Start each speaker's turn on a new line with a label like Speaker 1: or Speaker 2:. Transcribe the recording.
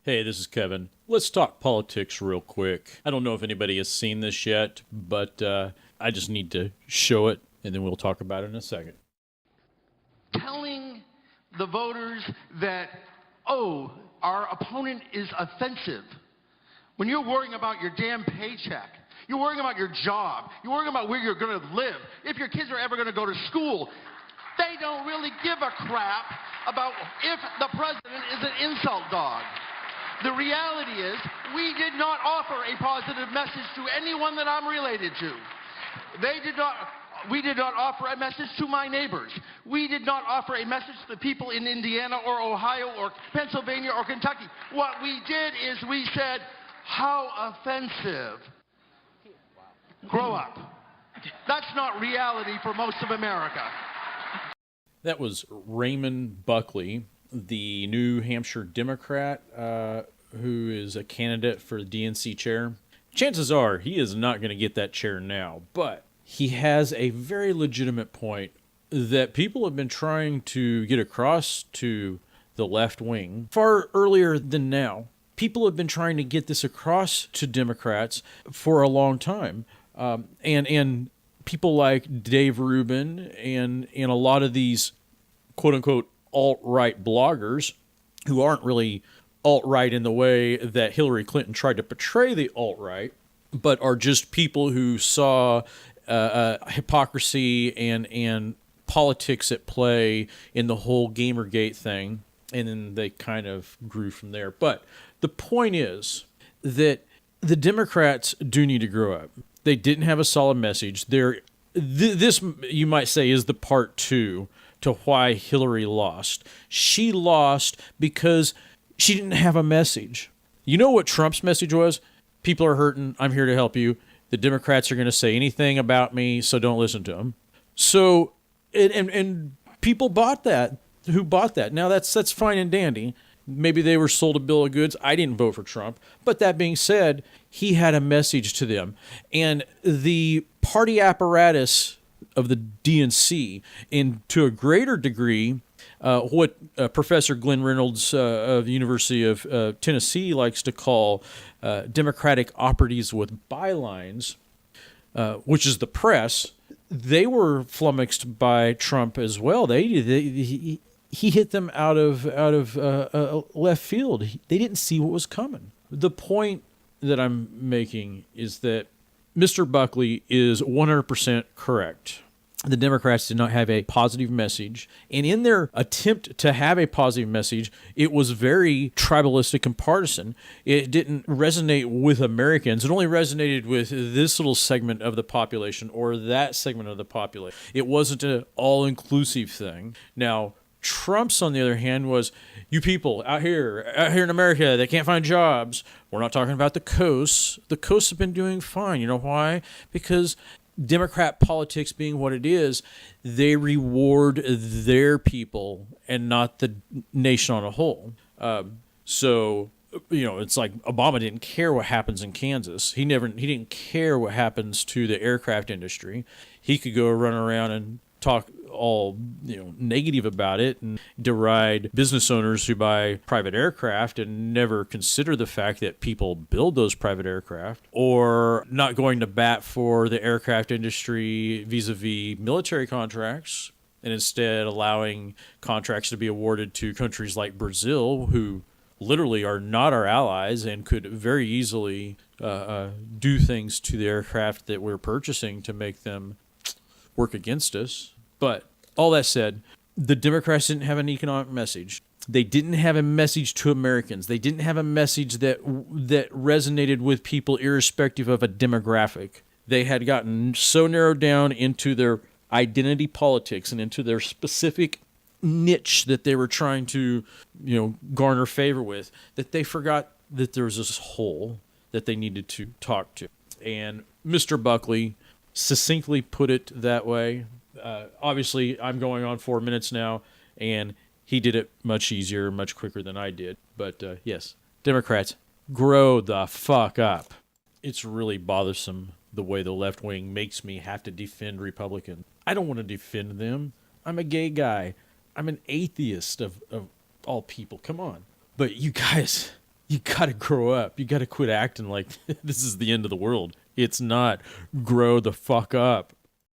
Speaker 1: Hey, this is Kevin. Let's talk politics real quick. I don't know if anybody has seen this yet, but I just need to show it, and then we'll talk about it in a second.
Speaker 2: Telling the voters that, oh, our opponent is offensive. When you're worrying about your damn paycheck, you're worrying about your job, you're worrying about where you're going to live, if your kids are ever going to go to school, they don't really give a crap about if the president is an insult dog. The reality is, we did not offer a positive message to anyone that I'm related to. We did not offer a message to my neighbors. We did not offer a message to the people in Indiana or Ohio or Pennsylvania or Kentucky. What we did is we said, how offensive. Grow up. That's not reality for most of America.
Speaker 1: That was Raymond Buckley, the new Hampshire Democrat who is a candidate for the DNC chair. Chances are he is not going to get that chair now, but he has a very legitimate point that people have been trying to get across to the left wing far earlier than now. People have been trying to get this across to Democrats for a long time. And people like Dave Rubin and a lot of these quote-unquote alt-right bloggers who aren't really alt-right in the way that Hillary Clinton tried to portray the alt-right, but are just people who saw hypocrisy and politics at play in the whole Gamergate thing, and then they kind of grew from there. But the point is that the Democrats do need to grow up. They didn't have a solid message. This, you might say, is the part two to why Hillary lost. She lost because she didn't have a message. You know what Trump's message was? People are hurting. I'm here to help you. The Democrats are going to say anything about me, so don't listen to them. So, and people bought that. Who bought that? Now, that's fine and dandy. Maybe they were sold a bill of goods. I didn't vote for Trump. But that being said, he had a message to them. And the party apparatus of the DNC, and to a greater degree, what Professor Glenn Reynolds of the University of Tennessee likes to call Democratic operatives with bylines, which is the press, they were flummoxed by Trump as well. He hit them out of left field. They didn't see what was coming. The point that I'm making is that Mr. Buckley is 100% correct. The Democrats did not have a positive message. And in their attempt to have a positive message, it was very tribalistic and partisan. It didn't resonate with Americans. It only resonated with this little segment of the population or that segment of the population. It wasn't an all-inclusive thing. Now, Trump's, on the other hand, was, you people out here in America, they can't find jobs. We're not talking about the coasts. The coasts have been doing fine. You know why? Because Democrat politics being what it is, they reward their people and not the nation on a whole. So, it's like Obama didn't care what happens in Kansas. He didn't care what happens to the aircraft industry. He could go run around and talk all negative about it and deride business owners who buy private aircraft and never consider the fact that people build those private aircraft, or not going to bat for the aircraft industry vis-a-vis military contracts, and instead allowing contracts to be awarded to countries like Brazil, who literally are not our allies and could very easily do things to the aircraft that we're purchasing to make them work against us. But all that said, the Democrats didn't have an economic message. They didn't have a message to Americans. They didn't have a message that resonated with people irrespective of a demographic. They had gotten so narrowed down into their identity politics and into their specific niche that they were trying to, garner favor with, that they forgot that there was this hole that they needed to talk to. And Mr. Buckley succinctly put it that way. Obviously, I'm going on 4 minutes now, and he did it much easier, much quicker than I did. But yes, Democrats, grow the fuck up. It's really bothersome the way the left wing makes me have to defend Republicans. I don't want to defend them. I'm a gay guy. I'm an atheist of all people. Come on. But you guys, you got to grow up. You got to quit acting like this is the end of the world. It's not. Grow the fuck up.